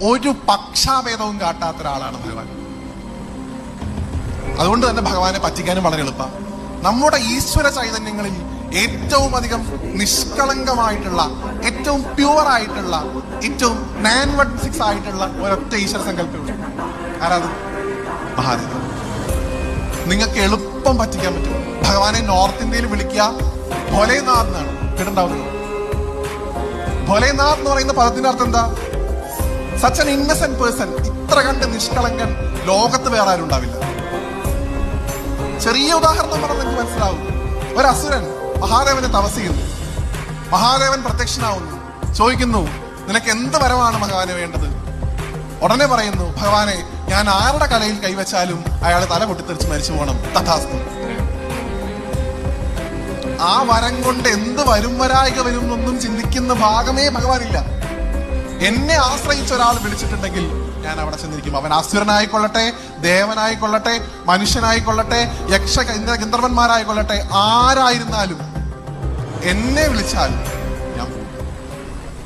ഒരു പക്ഷാഭേദവും കാട്ടാത്ത ഒരാളാണ് ഭഗവാൻ. അതുകൊണ്ട് തന്നെ ഭഗവാനെ പറ്റിക്കാനും വളരെ എളുപ്പമാണ്. നമ്മുടെ ഈശ്വര ചൈതന്യങ്ങളിൽ ഏറ്റവും അധികം നിഷ്കളങ്കമായിട്ടുള്ള, ഏറ്റവും പ്യുവർ ആയിട്ടുള്ള, ഏറ്റവും non-vertical ആയിട്ടുള്ള ഒരൊറ്റ ഈശ്വര സങ്കല്പമുണ്ട്. ആരാത്? മഹാദേവൻ. നിങ്ങൾക്ക് എളുപ്പം പറ്റിക്കാൻ പറ്റും. ഭഗവാനെ നോർത്ത് ഇന്ത്യയിൽ വിളിക്കുക ഭോലേനാഥ് എന്നാണ് കേട്ടിട്ടുണ്ടാവുന്നത്. ഭോലേനാഥ് എന്ന് പറയുന്ന പദത്തിന്റെ അർത്ഥം എന്താ? Such an Innocent person. ഇത്ര കണ്ട് നിഷ്കളങ്കൻ ലോകത്ത് വേറെ ആരും ഉണ്ടാവില്ല. ചെറിയ ഉദാഹരണം പറഞ്ഞാൽ നിങ്ങൾക്ക് മനസ്സിലാവും. ഒരു അസുരൻ മഹാദേവനെ തപസ് ചെയ്യുന്നു. മഹാദേവൻ പ്രത്യക്ഷനാവുന്നു, ചോദിക്കുന്നു, നിനക്ക് എന്ത് വരമാണ് ഭഗവാന് വേണ്ടത്? ഉടനെ പറയുന്നു, ഭഗവാനെ, ഞാൻ ആരുടെ കലയിൽ കൈവച്ചാലും അയാളെ തല പൊട്ടിത്തെറിച്ച് മരിച്ചു പോകണം, തഥാസ്തു. ആ വരം കൊണ്ട് എന്ത് വരും വരായിക വരും എന്നൊന്നും ചിന്തിക്കുന്ന ഭാഗമേ ഭഗവാനില്ല. എന്നെ ആശ്രയിച്ച ഒരാൾ വിളിച്ചിട്ടുണ്ടെങ്കിൽ ഞാൻ അവിടെ ചെന്നിരിക്കും. അവൻ അസുരനായിക്കൊള്ളട്ടെ, ദേവനായിക്കൊള്ളട്ടെ, മനുഷ്യനായിക്കൊള്ളട്ടെ, ഗന്ധർവന്മാരായിക്കൊള്ളട്ടെ, ആരായിരുന്നാലും എന്നെ വിളിച്ചാൽ